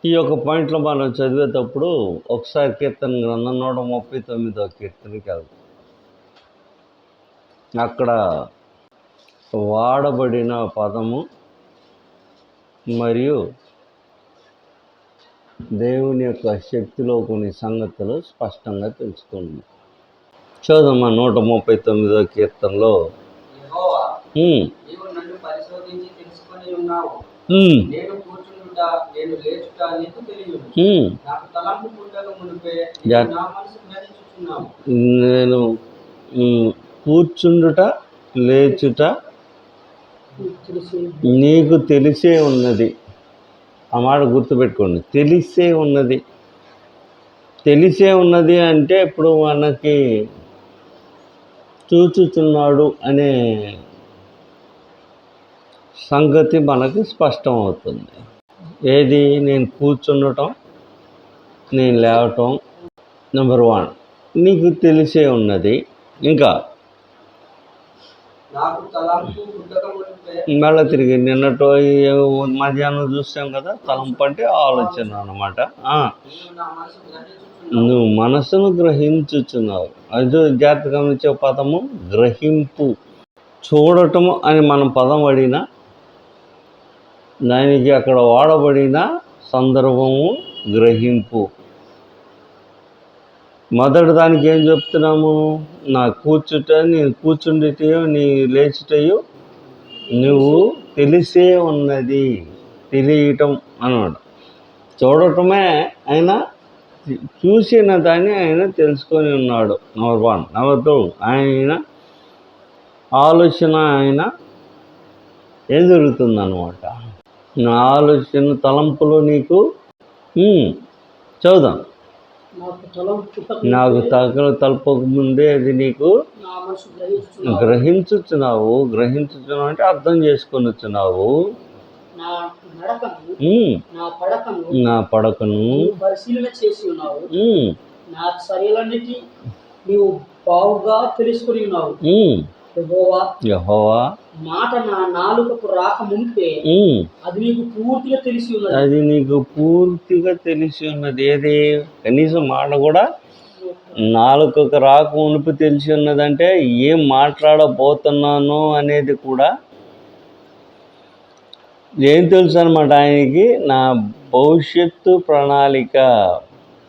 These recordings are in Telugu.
ఈ యొక్క పాయింట్లో మనం చదివేటప్పుడు ఒకసారి కీర్తన గ్రంథం 139వ కీర్తనకి వెళ్తాం. అక్కడ వాడబడిన పదము మరియు దేవుని యొక్క శక్తిలో కొన్ని సంగతులు స్పష్టంగా తెలుసుకుంది. చూద్దామా 139వ కీర్తనలో నేను కూర్చుండుట లేచుట నీకు తెలిసే ఉన్నది. ఆ మాట గుర్తుపెట్టుకోండి, తెలిసే ఉన్నది. తెలిసే ఉన్నది అంటే ఇప్పుడు మనకి చూచుచున్నాడు అనే సంగతి మనకి స్పష్టం అవుతుంది. ఏది? నేను కూర్చుండటం, నేను లేవటం. నెంబర్ 1 నీకు తెలిసే ఉన్నది. ఇంకా మళ్ళీ తిరిగి నిన్నటో మధ్యాహ్నం చూసాం కదా, తలంపు అంటే ఆలోచన అన్నమాట. నువ్వు మనసును గ్రహించుచున్నావు. అది జాగ్రత్తగా గమనించే పదము గ్రహింపు. చూడటము అని మనం పదం వాడినా దానికి అక్కడ వాడబడిన సందర్భము గ్రహింపు. మొదటి దానికి ఏం చెప్తున్నాము? నా కూర్చుట, నేను కూర్చుండిటయో నీ లేచుటయో నువ్వు తెలిసే ఉన్నది. తెలియటం అన్నమాట. చూడటమే ఆయన చూసిన దాన్ని ఆయన తెలుసుకొని ఉన్నాడు. నెంబర్ 1. నెంబర్ 2 ఆయన ఆలోచన ఆయన ఏం జరుగుతుందన్నమాట. నా ఆలోచన తలంపులో నీకు చదువుదాం. నాకు తలపక ముందే అది నీకు గ్రహించుచున్నావు. గ్రహించుచున్నావు అంటే అర్థం చేసుకొనిచున్నావు. నా పడకను పరిశీలన చేసి ఉన్నావు. నా చర్యలన్నిటి నీవు బాగుగా తెలుసుకొని ఉన్నావు. యెహోవా మాట నా నాలుకకు రాక మునిపే అది నీకు పూర్తిగా తెలిసి ఉన్నది. అది నీకు పూర్తిగా తెలిసి ఉన్నది. ఏది? కనీసం మాట కూడా నాలుకకు రాక మునిపి తెలిసి ఉన్నదంటే ఏం మాట్లాడబోతున్నాను అనేది కూడా ఏం తెలుసు అనమాట ఆయనకి. నా భవిష్యత్తు ప్రణాళిక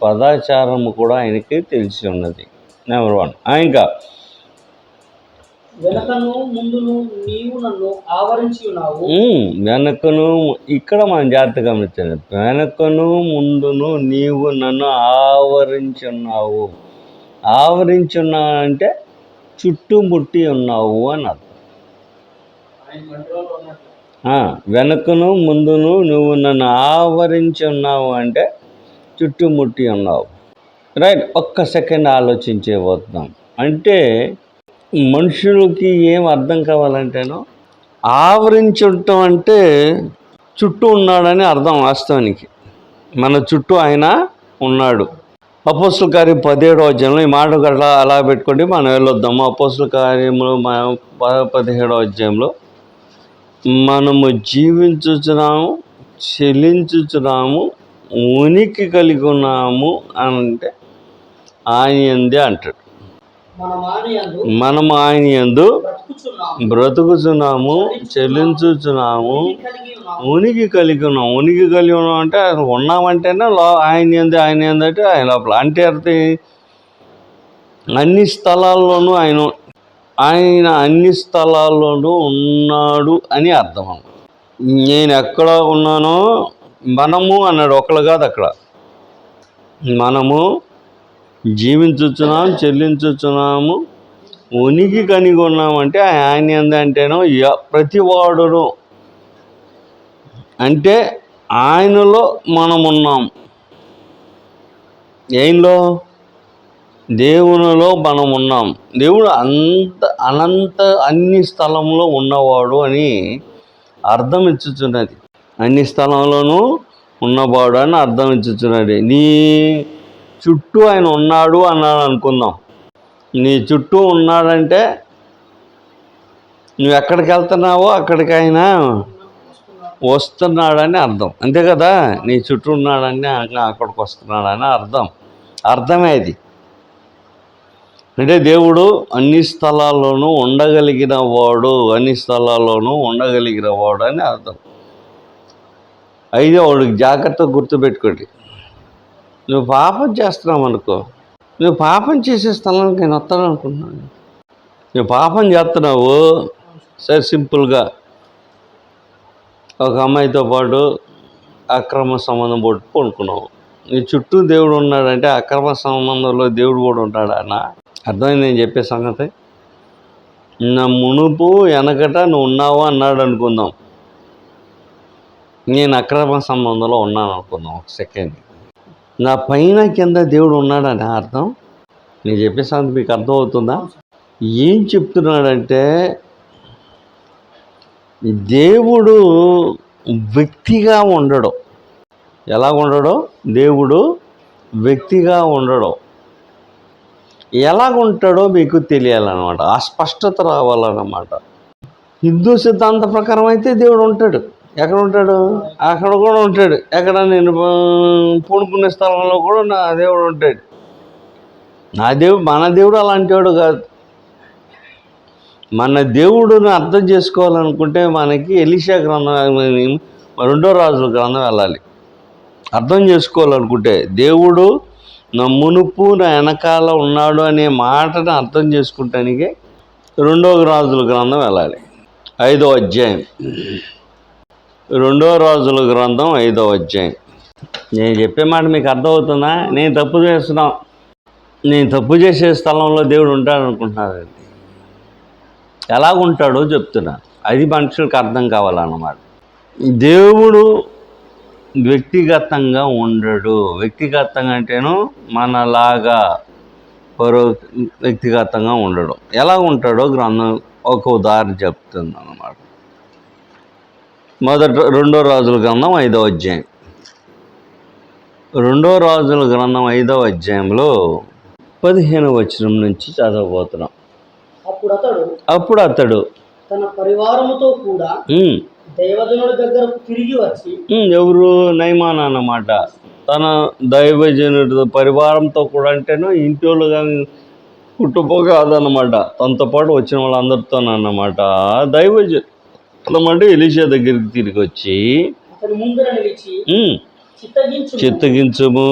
పదాచారము కూడా ఆయనకి తెలిసి ఉన్నది. నెంబర్ 1. ఇంకా వెనకను ముందును నీవు నన్ను ఆవరించి ఉన్నావు. వెనకను ఇక్కడ మనం జాగ్రత్తగా గమనించాలి. వెనకను ముందును నీవు నన్ను ఆవరించి ఉన్నావు. ఆవరించి ఉన్నావు అంటే చుట్టుముట్టి ఉన్నావు అని అర్థం. వెనకను ముందును నువ్వు నన్ను ఆవరించి ఉన్నావు అంటే చుట్టుముట్టి ఉన్నావు. రైట్. ఒక్క సెకండ్ ఆలోచించేపోతున్నాం. అంటే మనుషులకి ఏం అర్థం కావాలంటేనో ఆవరించి ఉండటం అంటే చుట్టూ ఉన్నాడని అర్థం. వాస్తవానికి మన చుట్టూ ఆయన ఉన్నాడు. అపోస్తుల కార్యం 17వ అధ్యాయంలో ఈ మాట గట్లా అలా పెట్టుకోండి, మనం వెళ్ళొద్దాము. అపోస్తుల కార్యములు 17వ అధ్యాయంలో మనము జీవించుచున్నాము, చెల్లించుచున్నాము, ఉనికి కలిగి ఉన్నాము అంటే ఆయన యందే అంటాడు. మనము ఆయన యందు బ్రతుకుచున్నాము, చెల్లించుచున్నాము, ఉనికి కలిగి ఉన్నాము. ఉనికి కలిగి ఉన్నాం అంటే ఉన్నామంటేనే ఆయన యందు, ఆయన యందు అంటే ఆయన లోపల. అంటే అర్థం అన్ని స్థలాల్లోనూ ఆయన అన్ని స్థలాల్లోనూ ఉన్నాడు అని అర్థం. నేను ఎక్కడ ఉన్నానో మనము అన్నాడు, ఒకళ్ళు కాదు. అక్కడ మనము జీవించుచున్నాము, చెల్లించుచున్నాము, ఉనికి కలిగి ఉన్నామంటే ఆయన ఏందంటేనో ప్రతి వాడును అంటే ఆయనలో మనమున్నాం. ఏంలో? దేవునిలో మనం ఉన్నాం. దేవుడు అనంత అన్ని స్థలంలో ఉన్నవాడు అని అర్థం ఇచ్చుచున్నది. అన్ని స్థలంలోనూ ఉన్నవాడు అని అర్థం ఇచ్చుచున్నది. నీ చుట్టూ ఆయన ఉన్నాడు అన్నాడు అనుకుందాం. నీ చుట్టూ ఉన్నాడంటే నువ్వు ఎక్కడికి వెళ్తున్నావో అక్కడికి ఆయన వస్తున్నాడని అర్థం, అంతే కదా. నీ చుట్టూ ఉన్నాడని అక్కడికి వస్తున్నాడని అర్థమే అది. అంటే దేవుడు అన్ని స్థలాల్లోనూ ఉండగలిగిన వాడు అని అర్థం. అయితే వాడికి జాగ్రత్తగా గుర్తుపెట్టుకోండి, నువ్వు పాపం చేస్తున్నావు అనుకో, నువ్వు పాపం చేసే స్థలానికి నేను వస్తాను అనుకుంటున్నాను. నువ్వు పాపం చేస్తున్నావు, సరే సింపుల్గా ఒక అమ్మాయితో పాటు అక్రమ సంబంధం పట్టుకున్నావు. నీ చుట్టూ దేవుడు ఉన్నాడంటే అక్రమ సంబంధంలో దేవుడు కూడా ఉంటాడా అన్న? అర్థమైంది నేను చెప్పే సంగతి. నా మునుపు వెనకట నువ్వు ఉన్నావు అన్నాడు అనుకుందాం, నేను అక్రమ సంబంధంలో ఉన్నాను అనుకుందాం. ఒక సెకండ్, నా పైన కింద దేవుడు ఉన్నాడని అర్థం. నేను చెప్పే సంగతి మీకు అర్థమవుతుందా? ఏం చెప్తున్నాడంటే దేవుడు వ్యక్తిగా ఉండడు. ఎలా ఉండడు? దేవుడు వ్యక్తిగా ఉండడు. ఎలాగుంటాడో మీకు తెలియాలన్నమాట, ఆ స్పష్టత రావాలన్నమాట. హిందూ సిద్ధాంత ప్రకారం అయితే దేవుడు ఉంటాడు. ఎక్కడ ఉంటాడు? అక్కడ కూడా ఉంటాడు. ఎక్కడ? నేను పూనుకునే స్థలంలో కూడా నా దేవుడు ఉంటాడు. మన దేవుడు అలాంటి వాడు కాదు. మన దేవుడుని అర్థం చేసుకోవాలనుకుంటే మనకి ఎలీషా గ్రంథం, 2వ రాజుల గ్రంథం వెళ్ళాలి. అర్థం చేసుకోవాలనుకుంటే దేవుడు నా మునుపు నా వెనకాల ఉన్నాడు అనే మాటను అర్థం చేసుకుంటానికి 2వ రాజుల గ్రంథం వెళ్ళాలి. 5వ అధ్యాయం, 2వ రాజుల గ్రంథం 5వ అధ్యాయం. నేను చెప్పే మాట మీకు అర్థమవుతుందా? నేను తప్పు చేసే స్థలంలో దేవుడు ఉంటాడు అనుకుంటున్నారు. ఎలాగుంటాడో చెప్తున్నా, అది మనుషులకు అర్థం కావాలన్నమాట. దేవుడు వ్యక్తిగతంగా ఉండడు. వ్యక్తిగతంగా అంటేను మనలాగా వ్యక్తిగతంగా ఉండడు. ఎలా ఉంటాడో గ్రంథం ఒక ఉదాహరణ చెప్తుంది అన్నమాట. 2వ రాజుల గ్రంథం 5వ అధ్యాయం. 2వ రాజుల గ్రంథం 5వ అధ్యాయంలో 15వ వచనం నుంచి చదవబోతున్నాం. అప్పుడు అతడు తన పరివారముతో కూడా దైవజనుడి దగ్గరకు తిరిగి వచ్చి, ఎవరు? నయమాన్ అన్నమాట. తన దైవజనుడి పరివారంతో కూడా అంటేనో ఇంట్లో కానీ కుటుంబం కాదన్నమాట, తనతో పాటు వచ్చిన వాళ్ళందరితో అన్నమాట. దైవజనుడు ఎలీషా దగ్గరికి తిరిగి వచ్చి అతని ముందర నిలిచి, చిత్తగించుము,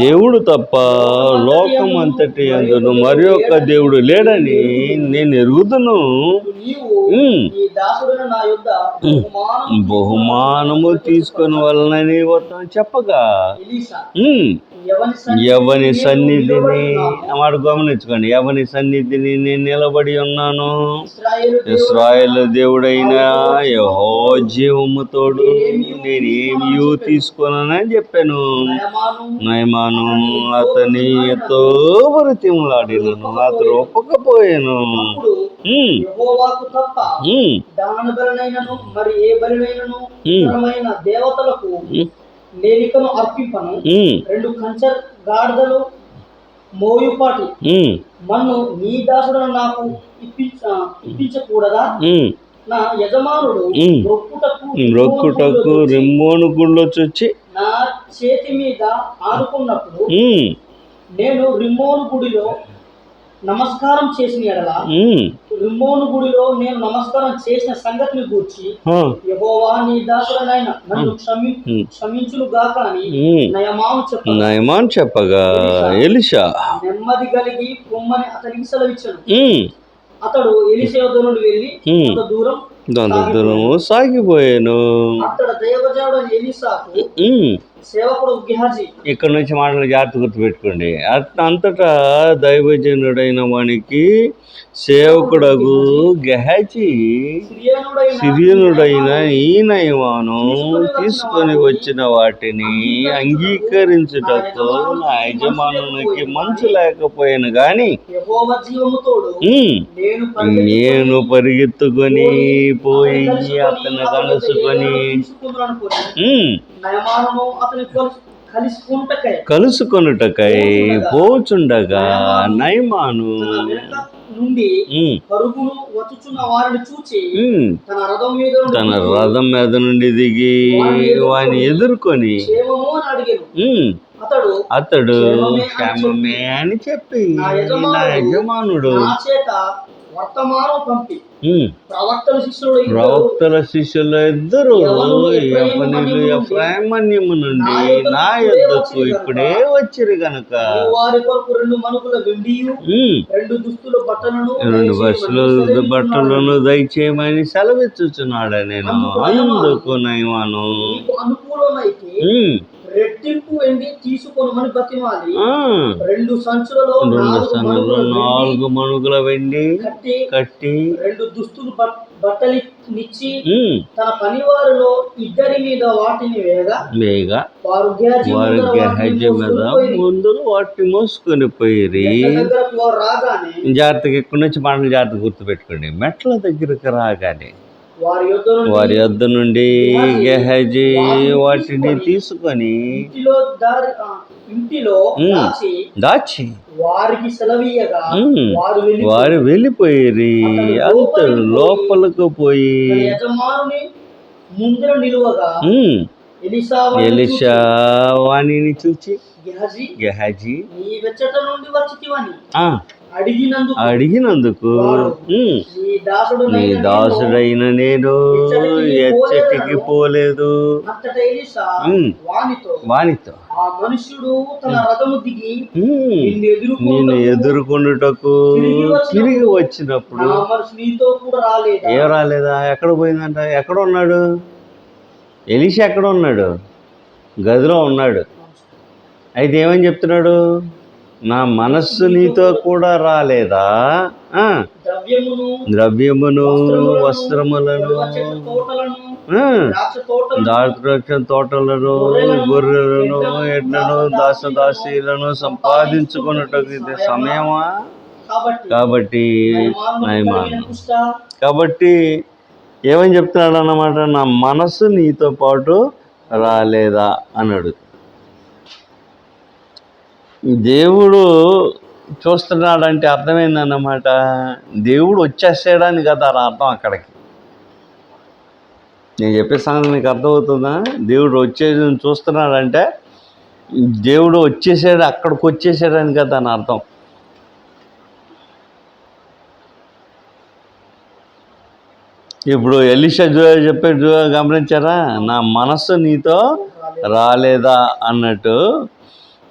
దేవుడు తప్ప లోకం అంతటి అందును మరి ఒక్క దేవుడు లేడని నేను ఎరుగుదును. బహుమానము తీసుకొని వలనని చెప్పగా ఎవని సన్నిధిని మాట గమనించుకోండి, ఎవని సన్నిధిని నేను నిలబడి ఉన్నాను? ఇశ్రాయేలు దేవుడైన యెహోవా జీవము తోడు నేనేమీ తీసుకోనని చెప్పాను. నయమాను అతనితో బ్రతిమలాడినను, అతను ఒప్పకపోయాను. దేవతలకు నేనికను అర్పింపను. 2 కంచర్ గాడిదలు మోయుపాటి మన్ను నీ దాసుడు నాకు ఇప్పించకూడదా? నా యజమానుడు రొక్కుటకు రిమ్మోను గుళ్ళో చొచ్చి నా చేతి మీద ఆడుకున్నప్పుడు నేను రిమ్మోను గుడిలో నమస్కారం చేసిన ఎడల, రిమ్మోను గుడిలో నేను నమస్కారం చేసిన సంగతిని గూర్చి యెహోవా నీ దాసుడనైన నన్ను క్షమించును గాక అని నయమాను చెప్పగా ఎలీషా నెమ్మది కలిగి పొమ్మని అతనికి సెలవిచ్చాను. అతడు ఎలీషా యొద్ద నుండి వెళ్ళి దూరము సాగిపోయాను. అతడు దైవజనుడు ఎలీషాకు సేవకుడు గెహజీ. ఇక్కడ నుంచి మాటలు జాగ్రత్త గుర్తుపెట్టుకోండి. అంతటా దైవజనుడైన వానికి సేవకుడగు గెహజీ సిరియనుడైన ఈ నయమాను తీసుకొని వచ్చిన వాటిని అంగీకరించుటకు నా యజమానునికి మనసు లేకపోయాను గాని నేను పరిగెత్తుకొని పోయి అతన్ని కలుసుకొని కలుసుకొనుటకై పోచుండగా నయమాను నుండి పరుగును వచ్చుచున్న వారిని చూచి తన రథం మీద నుండి దిగి వాని ఎదుర్కొని క్షేమము అని అడిగాను. అతడు క్షేమమే అని చెప్పి నా యజమానుడు నా చేత వర్తమానం పంపి ప్రవక్తల శిష్యులు ఇద్దరు యవ్వనులు ఎఫ్రాయిమన్యము నుండి నా యొద్దకు ఇప్పుడే వచ్చిరు గనుక వారి కొరకు 2 మణుగుల వెండియు 2 దుస్తుల బట్టలను దయచేయమని సెలవిచ్చుచున్నాడు. నేను అందుకు నయమాను అనుకూలమైతే రెట్టింపు వెండి తీసుకొనమని బతిమాలి 2 సంచులలో 4 మణుగుల వెండి కట్టి 2 దుస్తులు బట్టలిచ్చి తన పనివారిలో 2 మీద వాటిని వేగా వారు గెహజీ మీద ముందు వాటిని మోసుకొని పోయి రాగానే జాగ్రత్తగా ఇక్కడి నుంచి మాటలు జాగ్రత్త గుర్తుపెట్టుకోండి. మెట్ల దగ్గరకు రాగానే వారి యొద్ద నుండి గెహజీ వాటిని తీసుకొని ఇంటిలో దాచి వారికి సెలవీయగా వారు వెళ్ళిపోయి అతడు లోపలకు పోయి యజమానుని ముందర నిలువగా ఎలీషా వాణిని చూచి గెహజీ నీ వెచ్చట నుండి వచ్చితివని అడిగినందుకు నీ దాసుడైన నేను ఎచ్చటికి పోలేదు. వానితో నేను ఎదుర్కొండుటకు తిరిగి వచ్చినప్పుడు ఏ రాలేదా? ఎక్కడ పోయిందంట? ఎక్కడ ఉన్నాడు? ఎలీషా ఎక్కడ ఉన్నాడు? గదిలో ఉన్నాడు. అయితే ఏమని చెప్తున్నాడు? నా మనస్సు నీతో కూడా రాలేదా? ద్రవ్యమును వస్త్రములను ద్రాక్ష తోటలను గొర్రెలను ఎడ్లను దాసదాసీలను సంపాదించుకున్నట్టు ఇది సమయమా? కాబట్టి ఏమని చెప్తున్నాడు అన్నమాట? నా మనస్సు నీతో పాటు రాలేదా అన్నాడు. దేవుడు చూస్తున్నాడంటే అర్థమైందన్నమాట. దేవుడు వచ్చేసాడని కదా అర్థం అక్కడికి. నేను చెప్పే సంగతి మీకు అర్థమవుతుందా? దేవుడు వచ్చేసి చూస్తున్నాడంటే దేవుడు వచ్చేసాడు, అక్కడికి వచ్చేసాడని కదా అని అర్థం. ఇప్పుడు ఎలీషా చెప్పాడు, గమనించారా? నా మనస్సు నీతో రాలేదా అన్నట్టు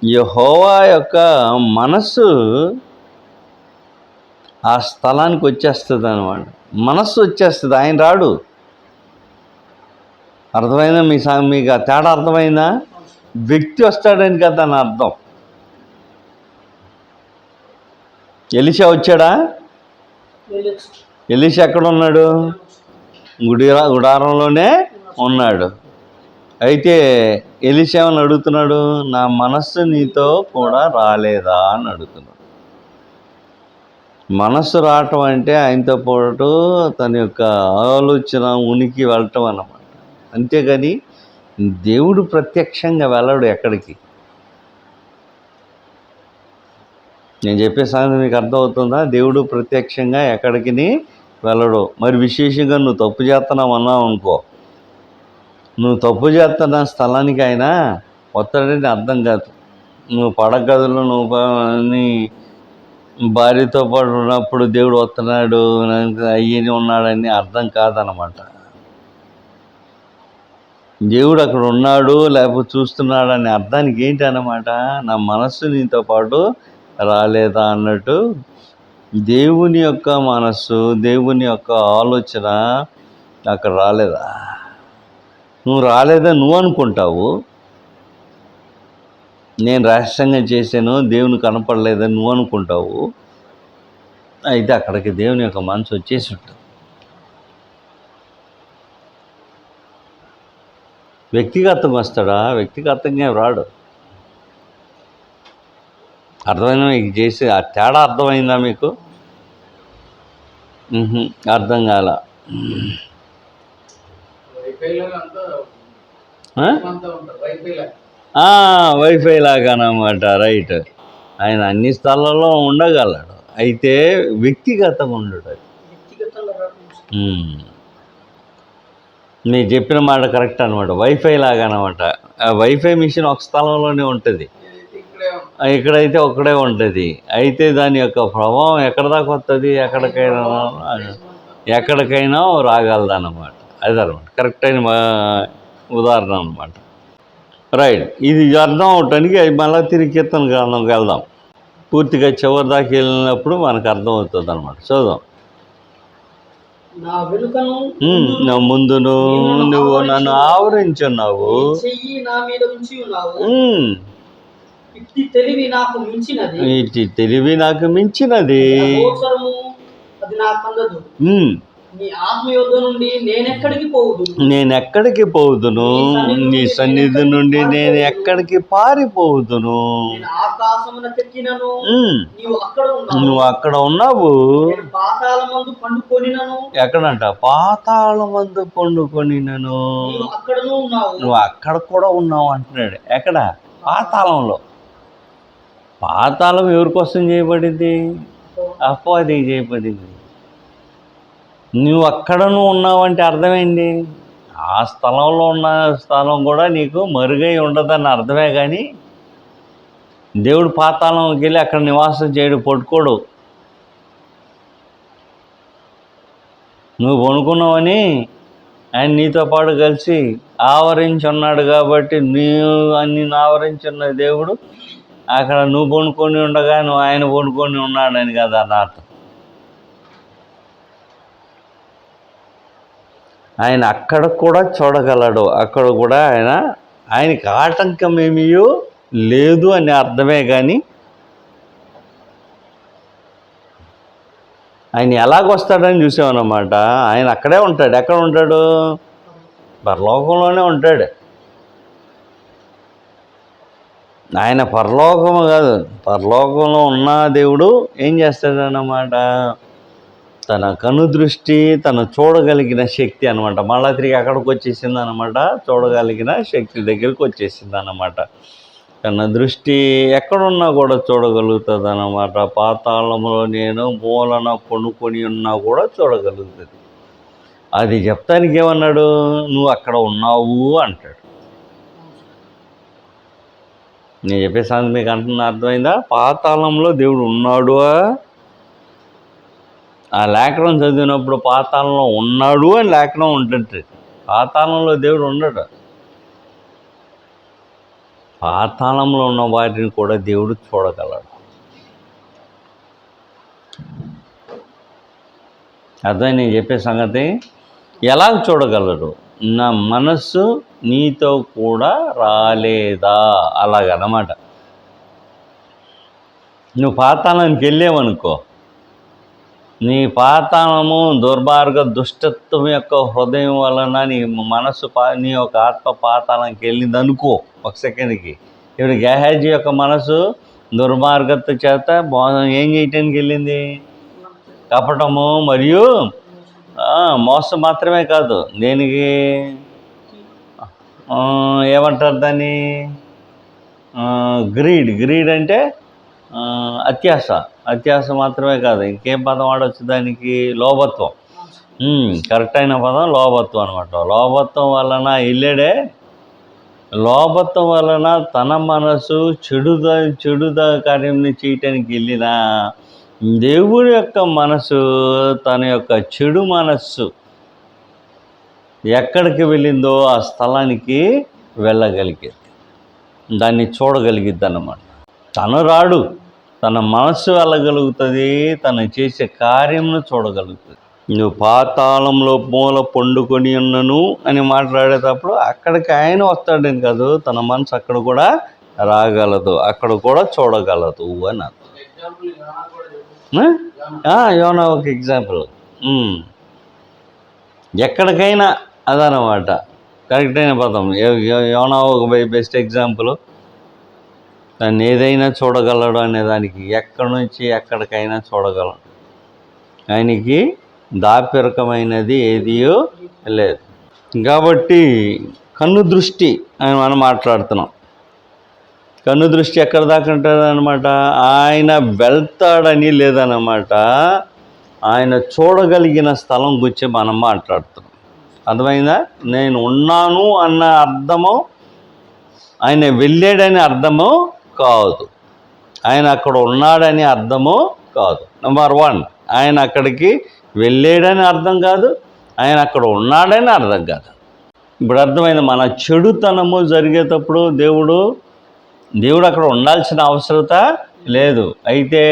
యెహోవా యొక్క మనస్సు ఆ స్థలానికి వచ్చేస్తుంది అన్నమాట. మనస్సు వచ్చేస్తుంది, ఆయన రాడు. అర్థమైందా? మీకు ఆ తేడా అర్థమైందా? వ్యక్తి వస్తాడని కదా అని అర్థం. ఎలీషా వచ్చాడా? ఎలీషా ఎక్కడ ఉన్నాడు? గుడారంలోనే ఉన్నాడు. అయితే ఎలీషా ఏమని అడుగుతున్నాడు? నా మనస్సు నీతో కూడా రాలేదా అని అడుగుతున్నాడు. మనస్సు రావటం అంటే ఆయనతో పాటు తన యొక్క ఆలోచన ఉనికి వెళ్ళటం అన్నమాట. అంతేగాని దేవుడు ప్రత్యక్షంగా వెళ్ళడు ఎక్కడికి. నేను చెప్పే సంగతి మీకు అర్థమవుతుందా? దేవుడు ప్రత్యక్షంగా ఎక్కడికి వెళ్ళడు. మరి విశేషంగా నువ్వు తప్పు చేస్తున్నావు అన్నావు అనుకో, నువ్వు తప్పు చేస్తున్న స్థలానికి ఆయన వస్తాడని అర్థం కాదు. నువ్వు పడగదులు నువ్వు నీ భార్యతో పాటు ఉన్నప్పుడు దేవుడు వస్తున్నాడు అయ్యని ఉన్నాడని అర్థం కాదనమాట. దేవుడు అక్కడ ఉన్నాడు లేకపోతే చూస్తున్నాడని అర్థానికి ఏంటి అన్నమాట? నా మనస్సు నీతో పాటు రాలేదా అన్నట్టు దేవుని యొక్క మనస్సు, దేవుని యొక్క ఆలోచన అక్కడ రాలేదా? నువ్వు రాలేదా నువ్వు అనుకుంటావు. నేను రహస్యంగా చేశాను, దేవుని కనపడలేదని నువ్వు అనుకుంటావు. అయితే అక్కడికి దేవుని యొక్క మనసు వచ్చేసి ఉంటుంది. వ్యక్తిగతంగా వస్తాడా? వ్యక్తిగతంగా రాడు. అర్థమైందా? మీకు చేసి ఆ తేడా అర్థమైందా మీకు? అర్థం కాల. వైఫై లాగా అన్నమాట. రైట్. ఆయన అన్ని స్థలాల్లో ఉండగలడు. అయితే వ్యక్తిగతంగా ఉండడు అది. వ్యక్తిగతంగా నేను చెప్పిన మాట కరెక్ట్ అనమాట. వైఫై లాగా అనమాట. ఆ వైఫై మిషన్ ఒక స్థలంలోనే ఉంటుంది, ఇక్కడైతే ఒక్కడే ఉంటుంది. అయితే దాని యొక్క ప్రభావం ఎక్కడ దాకా వస్తుంది, ఎక్కడికైనా రాగలదన్నమాట. అదనమాట కరెక్ట్ అయిన ఉదాహరణ అనమాట. రైట్, ఇది అర్థం అవటానికి మళ్ళీ తిరిగి కీర్తన గ్రంథంకి వెళ్దాం. పూర్తిగా చివరి దాకా వెళ్ళినప్పుడు మనకు అర్థం అవుతుంది అనమాట. చూద్దాం. నా ముందును నువ్వు నన్ను ఆవరించున్నావు, ఇట్టి తెలివి నాకు మించినది, నేనెక్కడికి పోవుదును, నీ సన్నిధి నుండి నేను ఎక్కడికి పారిపోవుదును. నువ్వు అక్కడ ఉన్నావు. ఎక్కడంట? పాతాళమందు పండుకొనినను. నువ్వు అక్కడ కూడా ఉన్నావు అంటున్నాడు. ఎక్కడ? పాతాళంలో. పాతాళం ఎవరి కోసం చేయబడింది? అపవాదికి చేయబడింది. నువ్వు అక్కడను ఉన్నావంటే అర్థమైంది, ఆ స్థలంలో ఉన్న స్థలం కూడా నీకు మరుగై ఉండదని అర్థమే. కానీ దేవుడు పాతాళంకి వెళ్ళి అక్కడ నివాసం చేయడు, పట్టుకోడు. నువ్వు పనుకున్నావని ఆయన నీతో పాటు కలిసి ఆవరించి ఉన్నాడు. కాబట్టి నిన్ను ఆవరించున్న దేవుడు అక్కడ నువ్వు పనుకొని ఉండగా నువ్వు ఆయన పనుకొని ఉన్నాడని కదా నా అర్థం. ఆయన అక్కడ కూడా చూడగలడు, అక్కడ కూడా ఆయనకి ఆటంకం ఏమీ లేదు అని అర్థమే. కానీ ఆయన ఎలాగొస్తాడని చూసామన్నమాట. ఆయన అక్కడే ఉంటాడు. ఎక్కడ ఉంటాడు? పరలోకంలోనే ఉంటాడు. ఆయన పరలోకము కాదు, పరలోకంలో ఉన్న దేవుడు ఏం చేస్తాడన్నమాట, తన కనుదృష్టి, తను చూడగలిగిన శక్తి అనమాట. మళ్ళా తిరిగి అక్కడికి వచ్చేసింది అనమాట. చూడగలిగిన శక్తి దగ్గరికి వచ్చేసింది అన్నమాట. తన దృష్టి ఎక్కడున్నా కూడా చూడగలుగుతుంది అన్నమాట. పాతాళంలో నేను మూలన కొనుక్కొని ఉన్నా కూడా చూడగలుగుతుంది. అది చెప్తానికి ఏమన్నాడు? నువ్వు అక్కడ ఉన్నావు అంటాడు. నేను చెప్పేసాను మీకు అంటున్నా, అర్థమైందా? పాతాళంలో దేవుడు ఉన్నాడు. ఆ లేఖనం చదివినప్పుడు పాతాళంలో ఉన్నాడు అని లేఖనం ఉంటుంది. పాతాళంలో దేవుడు ఉండడు. పాతాళంలో ఉన్న వాటిని కూడా దేవుడు చూడగలడు. అదే నేను చెప్పే సంగతి. ఎలా చూడగలడు? నా మనస్సు నీతో కూడా రాలేదా? అలాగనమాట. నువ్వు పాతాళానికి వెళ్ళావనుకో, నీ పాతాళము దుర్మార్గ దుష్టత్వం యొక్క హృదయం వలన నీ మనస్సు నీ యొక్క ఆత్మ పాతాళంకి వెళ్ళింది అనుకో ఒక సెకండ్కి. ఇప్పుడు గెహాజీ యొక్క మనసు దుర్మార్గత చేత ఏం చేయటానికి వెళ్ళింది? కపటము మరియు మోసం మాత్రమే కాదు, దేనికి ఏమంటారు దాన్ని? గ్రీడ్ అంటే అత్యాశ మాత్రమే కాదు, ఇంకేం పదం వాడవచ్చు దానికి? లోభత్వం. కరెక్ట్ అయిన పదం లోభత్వం అనమాట. లోభత్వం వలన వెళ్ళాడే. లోభత్వం వలన తన మనసు చెడు కార్యం చేయటానికి వెళ్ళిన దేవుడి యొక్క మనసు, తన యొక్క చెడు మనస్సు ఎక్కడికి వెళ్ళిందో ఆ స్థలానికి వెళ్ళగలిగేది, దాన్ని చూడగలిగిద్ది అన్నమాట. తను రాడు, తన మనస్సు వెళ్ళగలుగుతుంది, తను చేసే కార్యంను చూడగలుగుతుంది. నువ్వు పాతాళంలో మూల పండుకొని ఉన్నను అని మాట్లాడేటప్పుడు అక్కడికి ఆయన వస్తాడని కాదు, తన మనసు అక్కడ కూడా రాగలదు, అక్కడ కూడా చూడగలదు అని అర్థం. యోనా ఒక ఎగ్జాంపుల్. ఎక్కడికైనా అదనమాట కరెక్ట్ అయిన పదం. యోనా ఒక బెస్ట్ ఎగ్జాంపుల్. తను ఏదైనా చూడగలడు అనేదానికి, ఎక్కడి నుంచి ఎక్కడికైనా చూడగలడు. ఆయనకి దాప్యరకమైనది ఏదియో లేదు. కాబట్టి కన్ను దృష్టి అని మనం మాట్లాడుతున్నాం. కన్ను దృష్టి ఎక్కడ దాకా ఉంటుందన్నమాట, ఆయన వెళ్తాడని లేదన్నమాట, ఆయన చూడగలిగిన స్థలం గురించి మనం మాట్లాడుతున్నాం. అర్థమైందా? నేను ఉన్నాను అన్న అర్థము ఆయన వెళ్ళాడని అర్థము కాదు, ఆయన అక్కడ ఉన్నాడని అర్థము కాదు. నెంబర్ 1, ఆయన అక్కడికి వెళ్ళాడని అర్థం కాదు, ఆయన అక్కడ ఉన్నాడని అర్థం కాదు. ఇప్పుడు అర్థమైంది. మన చెడుతనము జరిగేటప్పుడు దేవుడు అక్కడ ఉండాల్సిన అవసరత లేదు. అయితే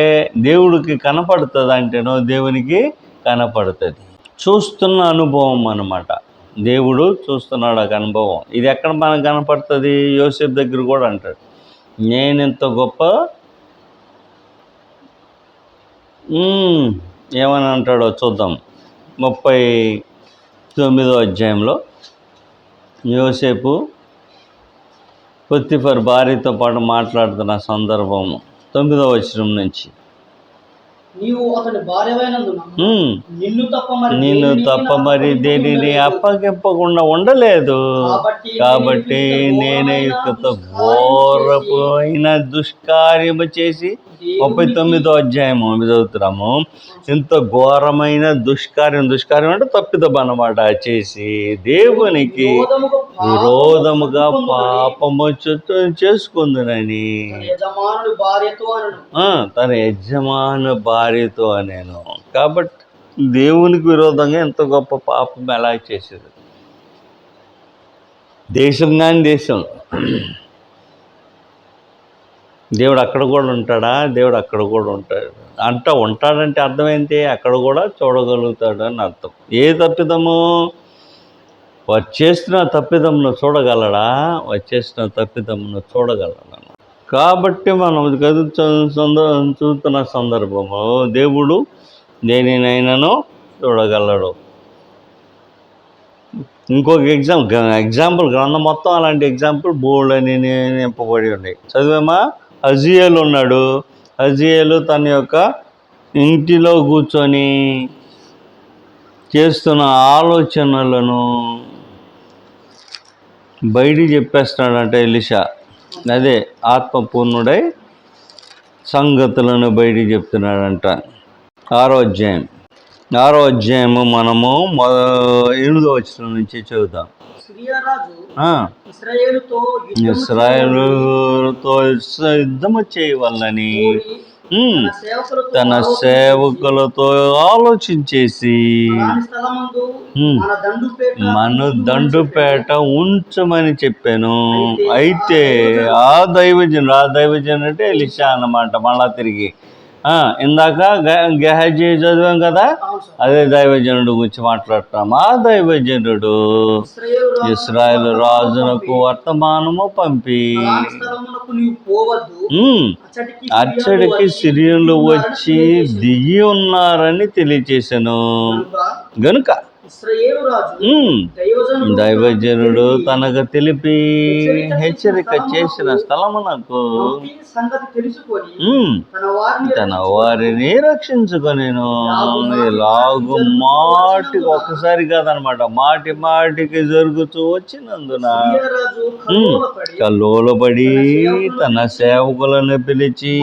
దేవుడికి కనపడుతుంది అంటేనో దేవునికి కనపడుతుంది. చూస్తున్న అనుభవం అన్నమాట. దేవుడు చూస్తున్నాడు ఒక అనుభవం. ఇది ఎక్కడ మనకు కనపడుతుంది? యోసేపు దగ్గర కూడా అంటాడు, నేను ఇంత గొప్ప ఏమని అంటాడో చూద్దాం. 39వ అధ్యాయంలో యోసేపు పొతిఫర్ భార్యతో పాటు మాట్లాడుతున్న సందర్భం 9వ వచనం నుంచి, నీవు అతని భార్యవైనందున నిన్ను తప్ప మరి దేనిని అప్పగింపకుండా ఉండలేదు, కాబట్టి నేనే ఘోరపు అయిన దుష్కార్యము చేసి 39వ అధ్యాయము చదువుతున్నాము. ఇంత ఘోరమైన దుష్కార్యం అంటే తప్పిదం అన్నమాట, చేసి దేవునికి విరోధముగా పాపము చేసుకుందునని తన యజమాను భార్యతో నేను. కాబట్టి దేవునికి విరోధంగా ఎంత గొప్ప పాపం ఎలా చేసేది. దేశం కాని దేశం, దేవుడు అక్కడ కూడా ఉంటాడా? దేవుడు అక్కడ కూడా ఉంటాడంటే అర్థం ఏంటి? అక్కడ కూడా చూడగలుగుతాడు అని అర్థం. ఏ తప్పిదము? వారు చేస్తున్న తప్పిదమును చూడగలడా? చూడగలడా? కాబట్టి మనం చూస్తున్న సందర్భము దేవుడు దేనినైనాను చూడగలడు. ఇంకొక ఎగ్జాంపుల్ గ్రంథం మొత్తం అలాంటి ఎగ్జాంపుల్ బోల్డ్ అని నింపబడి ఉన్నాయి. చదివేమా? హజ్జియేలు ఉన్నాడు. హజ్జియేలు తన యొక్క ఇంటిలో కూర్చొని చేస్తున్న ఆలోచనలను బయటికి చెప్పేస్తున్నాడంట ఎలీషా. అదే ఆత్మపూర్ణుడై సంగతులను బయటికి చెప్తున్నాడంట. 6వ అధ్యాయము మనము 8వ వచనం నుంచి చదువుతాం. ఇశ్రాయేలుతో యుద్ధము చేయవల్లని తన సేవకులతో ఆలోచించేసి మన దండుపేట ఉంచమని చెప్పాను. అయితే ఆ దైవజనుడు అంటే ఎలీషా అన్నమాట. మళ్ళా తిరిగి ఇందాక గెహజీ చదివాం కదా, అదే దైవజనుడు గురించి మాట్లాడతాం. ఆ దైవజనుడు ఇశ్రాయేలు రాజునకు వర్తమానము పంపి అచ్చడికి సిరియన్లు వచ్చి దిగి ఉన్నారని తెలియచేశాను. గనుక దైవజనుడు తనకు తెలిపి హెచ్చరిక చేసిన స్థలమునకు తన వారిని రక్షించుకొనేను. ఇలాగు మాటికి ఒక్కసారి కాదనమాట, మాటికి జరుగుతూ వచ్చినందున కల్లోలపడి తన సేవకులను పిలిచి,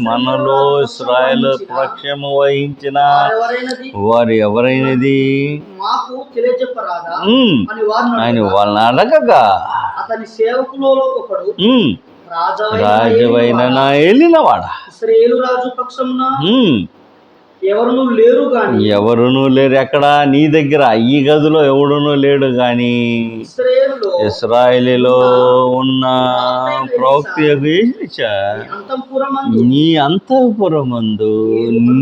మనలో ఇశ్రాయేలు పక్షము వహించిన వారు ఎవరైనది ఆయన వాళ్ళని అడగగా, అతని సేవకులలో ఒకడు రాజువైన నా ఏలినవాడా, ఇశ్రాయేలు రాజు పక్షమున ఎవరునూ లేరు. ఎక్కడ? నీ దగ్గర ఈ గదిలో ఎవడునూ లేడు గాని ఇశ్రాయేలులో ఉన్న ప్రవక్త ఎలీషా నీ అంతఃపురమందు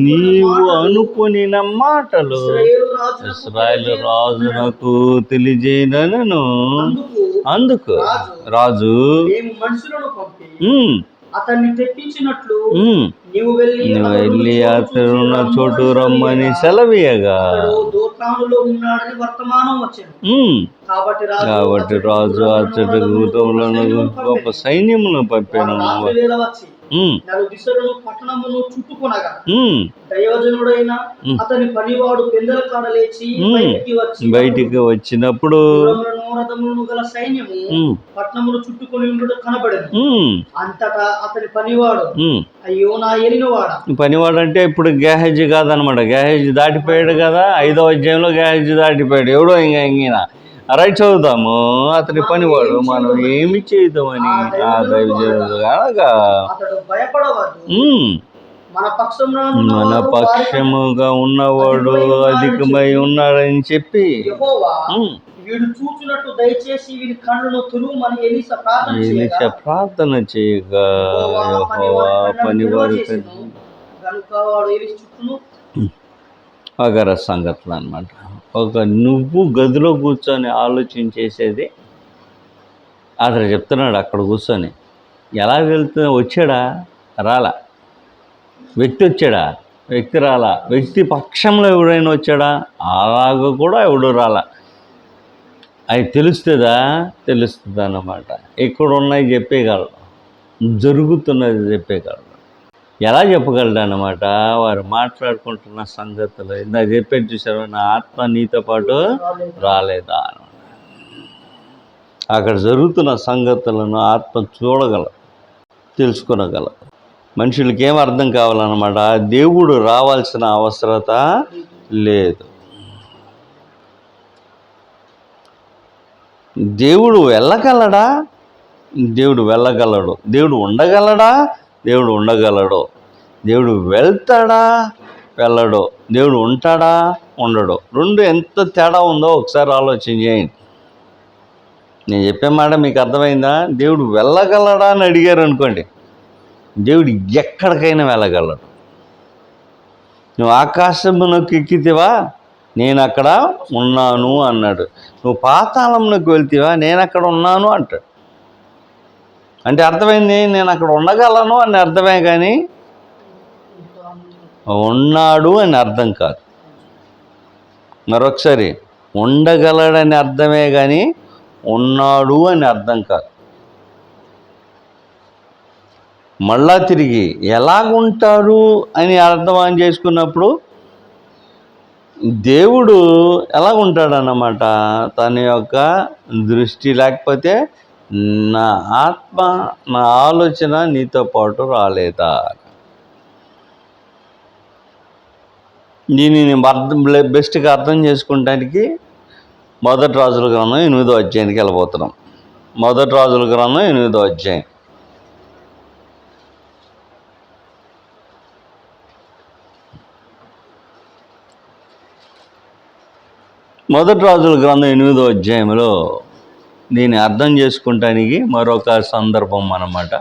నీవు అనుకొనిన మాటలు ఇశ్రాయేలు రాజునకు తెలియజేయనను. అందుకు రాజు అతన్ని తెప్పించినట్లు నీవు వెళ్ళి అతనున్న చోటు రమ్మని సెలవీయగా, కాబట్టి రాజు అతడి గృహములను గొప్ప సైన్యమును పంపాను. పట్టణమును చుట్టుకొనగా దైవజనుడైన అతని పనివాడు పెందల కాడ లేచి బయటికి వచ్చినప్పుడు రథములను గల సైన్యము పట్టణమును చుట్టుకొని ఉండడం కనబడదు. అంతటా అతని పనివాడు, అయ్యో నా ఏలినవాడా. పనివాడు అంటే ఇప్పుడు గేహజీ కాదనమాట. గేహజీ దాటిపోయాడు కదా, 5వ అధ్యాయంలో గేహజీ దాటిపోయాడు. ఎవడో ఇంకా రైట్ చదువుతాము. అతని పనివాడు, మనం ఏమి చేద్దామని ఆ దైవజనుడు అనగా అతడు భయపడవద్దు, మన పక్షముగా ఉన్నవాడు అధికమై ఉన్నాడని చెప్పి వీడు చూచినట్టు దయచేసి వీడి కళ్ళను తురుమని ఎలీషా ప్రార్థన చేయగా పనివారి కనుక వాడు ఎలీషా చుట్టూను అగర సంగతులు అన్నమాట. నువ్వు గదిలో కూర్చొని ఆలోచించేసేది అతను చెప్తున్నాడు. అక్కడ కూర్చొని ఎలా వెళ్తున్నా, వచ్చాడా రాలా, వ్యక్తి వచ్చాడా, వ్యక్తి రాలా, వ్యక్తి పక్షంలో ఎవడైనా వచ్చాడా, అలాగ కూడా ఎవడు రాలా. అవి తెలుస్తుందా, తెలుస్తుంది అన్నమాట. ఇక్కడ ఉన్నాయి చెప్పేయగలడు, జరుగుతున్నది చెప్పేయగలడు. ఎలా చెప్పగలడు అన్నమాట, వారు మాట్లాడుకుంటున్న సంగతులు. ఇందాక చెప్పేది చూసారు, నా ఆత్మ నీతో పాటు రాలేదా అన్నమాట. అక్కడ జరుగుతున్న సంగతులను ఆత్మ చూడగలదు, తెలుసుకొనగలదు. మనుషులకి ఏం అర్థం కావాలన్నమాట, దేవుడు రావాల్సిన అవసరత లేదు. దేవుడు వెళ్ళగలడా, దేవుడు వెళ్ళగలడు. దేవుడు ఉండగలడా, దేవుడు ఉండగలడు. దేవుడు వెళ్తాడా, వెళ్ళడు. దేవుడు ఉంటాడా, ఉండడు. రెండు ఎంత తేడా ఉందో ఒకసారి ఆలోచన చేయండి. నేను చెప్పే మాట మీకు అర్థమైందా? దేవుడు వెళ్ళగలడా అని అడిగారు అనుకోండి, దేవుడు ఎక్కడికైనా వెళ్ళగలడు. నువ్వు ఆకాశమునకు ఎక్కితేవా, నేను అక్కడ ఉన్నాను అన్నాడు. నువ్వు పాతాళంలోకి వెళ్తేవా, నేను అక్కడ ఉన్నాను అంటాడు. అంటే అర్థమైంది, నేను అక్కడ ఉండగలను అని అర్థమే, కానీ ఉన్నాడు అని అర్థం కాదు. మరొకసారి, ఉండగలడని అర్థమే కానీ ఉన్నాడు అని అర్థం కాదు. మళ్ళా తిరిగి ఎలాగుంటారు అని అర్థం చేసుకున్నప్పుడు దేవుడు ఎలాగుంటాడన్నమాట, తన యొక్క దృష్టి లేకపోతే నా ఆత్మ, నా ఆలోచన నీతో పాటు రాలేదా. దీనిని బెస్ట్గా అర్థం చేసుకుంటానికి మొదటి రాజుల గ్రంథం 8వ అధ్యాయానికి వెళ్ళిపోతున్నాం. మొదటి రాజుల గ్రంథం 8వ అధ్యాయం. మొదటి రాజుల గ్రంథం 8వ అధ్యాయంలో దీన్ని అర్థం చేసుకుంటానికి మరొక సందర్భం అన్నమాట.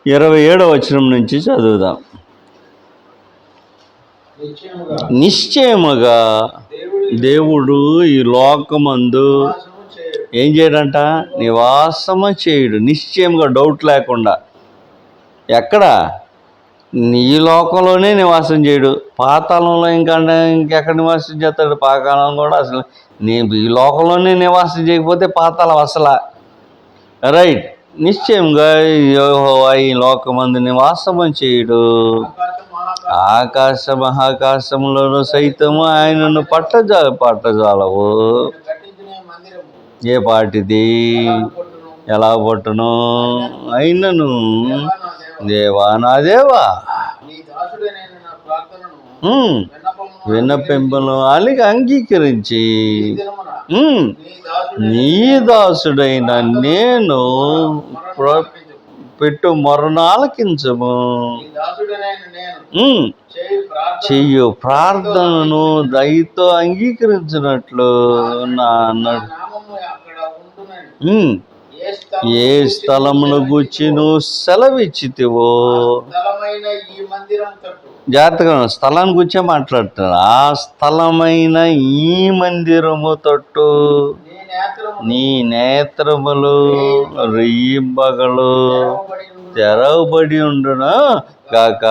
ఇరవై 27వ వచనం నుంచి చదువుదాం. నిశ్చయముగా దేవుడు ఈ లోకమందు ఏం చేయడంట, నివాసము చేయుడు. నిశ్చయంగా, డౌట్ లేకుండా. ఎక్కడ? ఈ లోకంలోనే నివాసం చేయడు. పాతాళంలో ఇంకెక్కడ నివాసం చేస్తాడు? పాతాళం కూడా అసలు ఈ లోకంలోనే నివాసం చేయకపోతే పాతాళం అసలు. రైట్. నిశ్చయంగా యెహోవా ఈ లోకమందు నివాసము చేయుడు. ఆకాశ మహాకాశములను సైతము ఆయనను పట్టజాలవు. ఏ పాటిది, ఎలా పట్టును? అయినను దేవా, నా దేవా, విన్నపింపును అలిగి అంగీకరించి నీ దాసుడైన నేను పెట్టు మొరను ఆలకించము. చెయ్యు ప్రార్థనను దయతో అంగీకరించినట్లు నా అన్నాడు. ఏ స్థలమును గూర్చి నువ్వు సెలవిచ్చితివో, జాగ్రత్తగా స్థలాన్ని గురించే మాట్లాడుతున్నాడు. ఆ స్థలమైన ఈ మందిరము తట్టు నీ నేత్రములు రెయ్యింబగలు తెరవబడి ఉండునా కాక,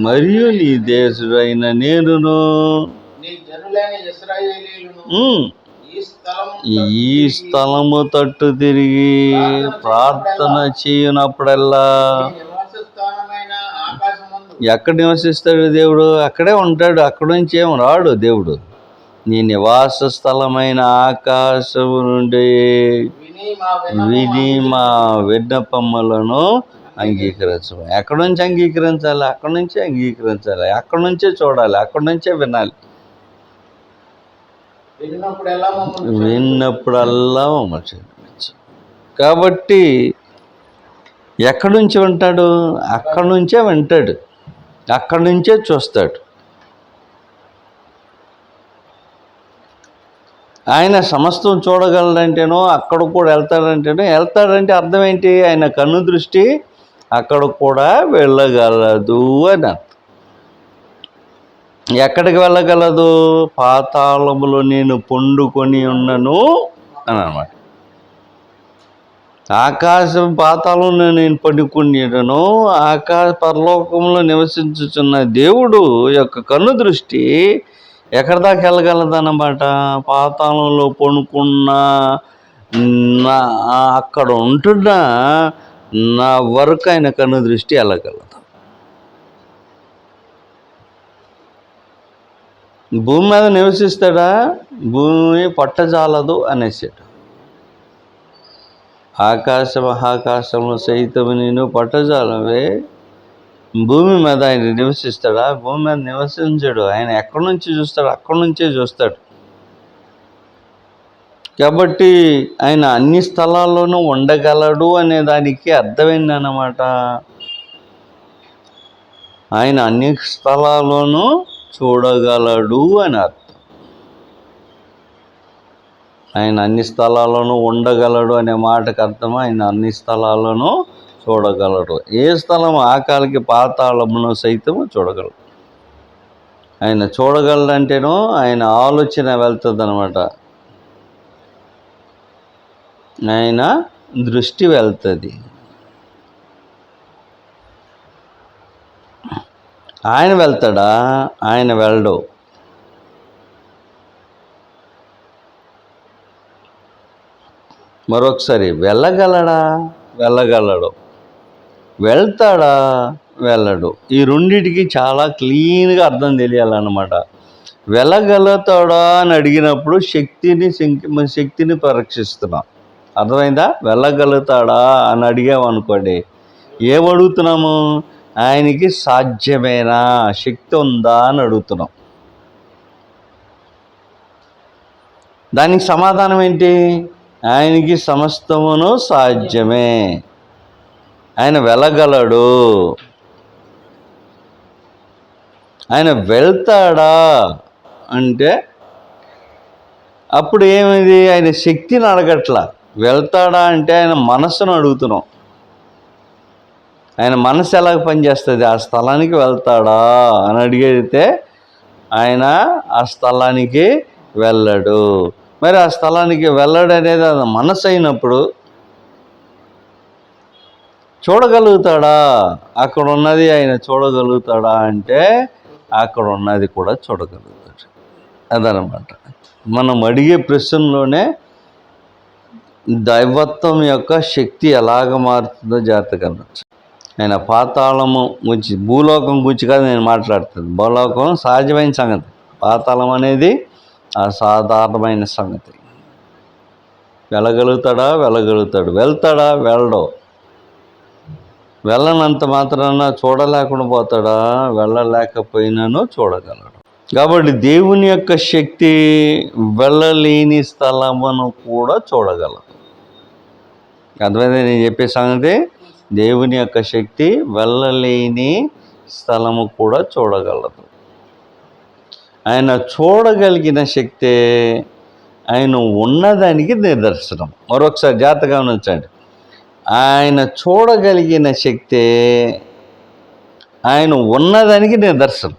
మరియు నీ దేశుడైన నేనును ఈ స్థలము తట్టు తిరిగి ప్రార్థన చేయనప్పుడల్లా ఎక్కడ నివసిస్తాడు దేవుడు? అక్కడే ఉంటాడు. అక్కడి నుంచి ఏం రాడు దేవుడు. నీ నివాస స్థలమైన ఆకాశము నుండి విని మా విన్నపములను అంగీకరించము. ఎక్కడి నుంచి అంగీకరించాలి? అక్కడి నుంచే అంగీకరించాలి. అక్కడి నుంచే చూడాలి. అక్కడి నుంచే వినాలి. విన్నప్పుడల్లా మమ్మల్ని క్షమించు. కాబట్టి ఎక్కడి నుంచి వింటాడు? అక్కడి నుంచే వింటాడు. అక్కడి నుంచే చూస్తాడు. ఆయన సమస్తం చూడగలడంటేనో అక్కడ కూడా వెళ్తాడంటే అర్థం ఏంటి? ఆయన కన్ను దృష్టి అక్కడ కూడా వెళ్ళగలదు అని అర్థం. ఎక్కడికి వెళ్ళగలదు? పాతాళములో నేను పండుకొని ఉన్నను అని అన్నమాట. ఆకాశం పాతాళంలో నేను పండుకున్నాను. పరలోకంలో నివసించుచున్న దేవుడు యొక్క కన్ను దృష్టి ఎక్కడి దాకా వెళ్ళగలదన్నమాట? పాతాళంలో పడుకున్న అక్కడ ఉంటున్న నా వరకు ఆయన కన్ను దృష్టి వెళ్ళగలదు. భూమి మీద నివసిస్తాడా? భూమి పట్టజాలదు అనేసాడు. ఆకాశ మహాకాశంలో సైతము నేను పట్టజాలవే. భూమి మీద ఆయన నివసిస్తాడా? భూమి మీద నివసించడు. ఆయన ఎక్కడి నుంచి చూస్తాడు? అక్కడి నుంచే చూస్తాడు. కాబట్టి ఆయన అన్ని స్థలాల్లోనూ ఉండగలడు అనే దానికి అర్థమైందన్నమాట. ఆయన అన్ని స్థలాల్లోనూ చూడగలడు అని అర్థం. ఆయన అన్ని స్థలాల్లోనూ ఉండగలడు అనే మాటకు అర్థం ఆయన అన్ని స్థలాల్లోనూ చూడగలడు. ఏ స్థలం? ఆకాలికి పాతాళమును సైతము చూడగలడు. ఆయన చూడగలడంటేనో ఆయన ఆలోచన వెళ్తుంది అనమాట. ఆయన దృష్టి వెళ్తుంది. ఆయన వెళ్తాడా? ఆయన వెళ్ళడు. మరొకసారి, వెళ్ళగలడా? వెళ్ళగలడు. వెళ్తాడా? వెళ్ళడు. ఈ రెండిటికి చాలా క్లీన్గా అర్థం తెలియాలన్నమాట. వెళ్ళగలుగుతాడా అని అడిగినప్పుడు శక్తిని పరీక్షిస్తున్నాం. అర్థమైందా? వెళ్ళగలుగుతాడా అని అడిగామనుకోండి, ఏమడుగుతున్నాము? ఆయనకి సాధ్యమేనా, శక్తి ఉందా అని అడుగుతున్నాం. దానికి సమాధానం ఏంటి? ఆయనకి సమస్తమును సాధ్యమే. ఆయన వెళ్ళగలడు. ఆయన వెళ్తాడా అంటే అప్పుడు ఏమైంది? ఆయన శక్తిని అడగట్లా. వెళ్తాడా అంటే ఆయన మనస్సును అడుగుతున్నాం. ఆయన మనసు ఎలాగ పనిచేస్తుంది? ఆ స్థలానికి వెళ్తాడా అని అడిగితే ఆయన ఆ స్థలానికి వెళ్ళడు. మరి ఆ స్థలానికి వెళ్ళడు అనేది అది మనసు అయినప్పుడు చూడగలుగుతాడా? అక్కడ ఉన్నది ఆయన చూడగలుగుతాడా అంటే అక్కడ ఉన్నది కూడా చూడగలుగుతాడు. అదనమాట మనం అడిగే ప్రశ్నలోనే దైవత్వం యొక్క శక్తి ఎలాగ మారుతుందో జాగ్రత్తగా అనొచ్చు. ఆయన పాతాళము గురించి, భూలోకం గురించి కాదు నేను మాట్లాడుతుంది. భూలోకం సహజమైన సంగతి, పాతాళం అనేది అసాధారణమైన సంగతి. వెళ్ళగలుగుతాడా? వెళ్ళగలుగుతాడు. వెళ్తాడా? వెళ్ళడు. వెళ్ళనంత మాత్రాన చూడలేకుండా పోతాడా? వెళ్ళలేకపోయినాను చూడగలడు. కాబట్టి దేవుని యొక్క శక్తి వెళ్ళలేని స్థలమును కూడా చూడగలదు. అర్థమైంది నేను చెప్పే సంగతి? దేవుని యొక్క శక్తి వెళ్ళలేని స్థలము కూడా చూడగలదు. ఆయన చూడగలిగిన శక్తే ఆయన ఉన్నదానికి నిదర్శనం. మరొకసారి జాగ్రత్తగా గమనించండి. ఆయన చూడగలిగిన శక్తే ఆయన ఉన్నదానికి నిదర్శనం.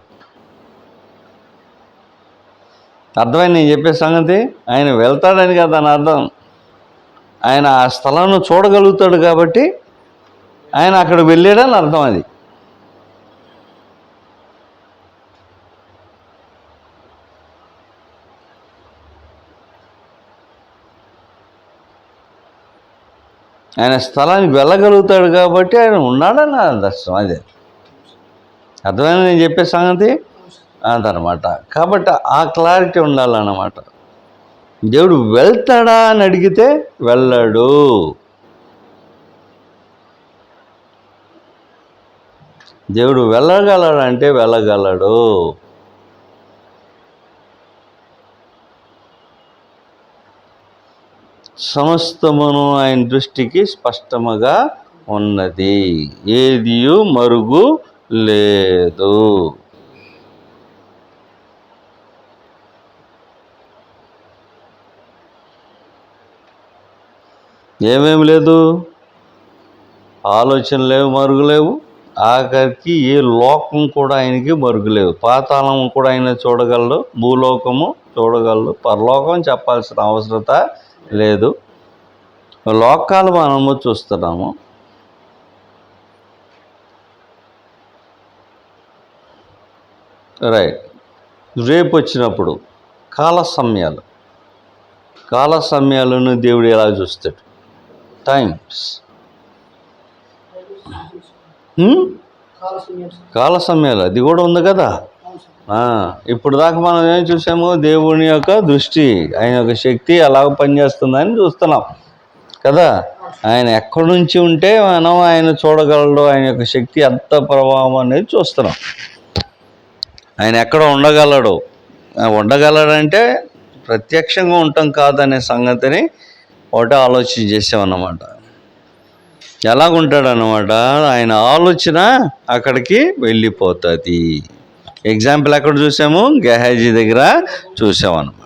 అర్థమైంది నేను చెప్పే సంగతి? ఆయన వెళ్తాడని కదా అని అర్థం. ఆయన ఆ స్థలాన్ని చూడగలుగుతాడు కాబట్టి ఆయన అక్కడ వెళ్ళాడని అర్థం. అది ఆయన స్థలానికి వెళ్ళగలుగుతాడు కాబట్టి ఆయన ఉన్నాడని దర్శనం. అదే అర్థమైనా నేను చెప్పే సంగతి అదనమాట. కాబట్టి ఆ క్లారిటీ ఉండాలన్నమాట. దేవుడు వెళ్తాడా అని అడిగితే వెళ్ళాడు. దేవుడు వెళ్ళగలడంటే వెళ్ళగలడు. సమస్తమును ఆయన దృష్టికి స్పష్టముగా ఉన్నది, ఏదియు మరుగు లేదు. ఏమేమి లేదు? ఆలోచన లేవు, మరుగు లేవు. ఆఖరికి ఏ లోకం కూడా ఆయనకి మరుగులేవు. పాతాళం కూడా ఆయన చూడగలడు, భూలోకము చూడగలడు, పరలోకం చెప్పాల్సిన అవసరత లేదు. లోకాలు మనము చూస్తున్నాము. రైట్. రేపు వచ్చినప్పుడు కాల సమయాలను దేవుడు ఎలా చూస్తాడు? టైమ్స్, కాల సమయాలు అది కూడా ఉంది కదా. ఇప్పుడు దాకా మనం ఏం చూసాము? దేవుని యొక్క దృష్టి, ఆయన యొక్క శక్తి ఎలా పనిచేస్తుందని చూస్తున్నాం కదా. ఆయన ఎక్కడి నుంచి ఉంటే మనం ఆయన చూడగలడు, ఆయన యొక్క శక్తి ఎంత ప్రభావం అనేది చూస్తున్నాం. ఆయన ఎక్కడ ఉండగలడంటే ప్రత్యక్షంగా ఉండటం కాదనే సంగతిని ఒకటే ఆలోచన చేసామన్నమాట. ఎలాగుంటాడనమాట? ఆయన ఆలోచన అక్కడికి వెళ్ళిపోతుంది. ఎగ్జాంపుల్ ఎక్కడ చూసాము? గెహాజీ దగ్గర చూసామన్నమాట.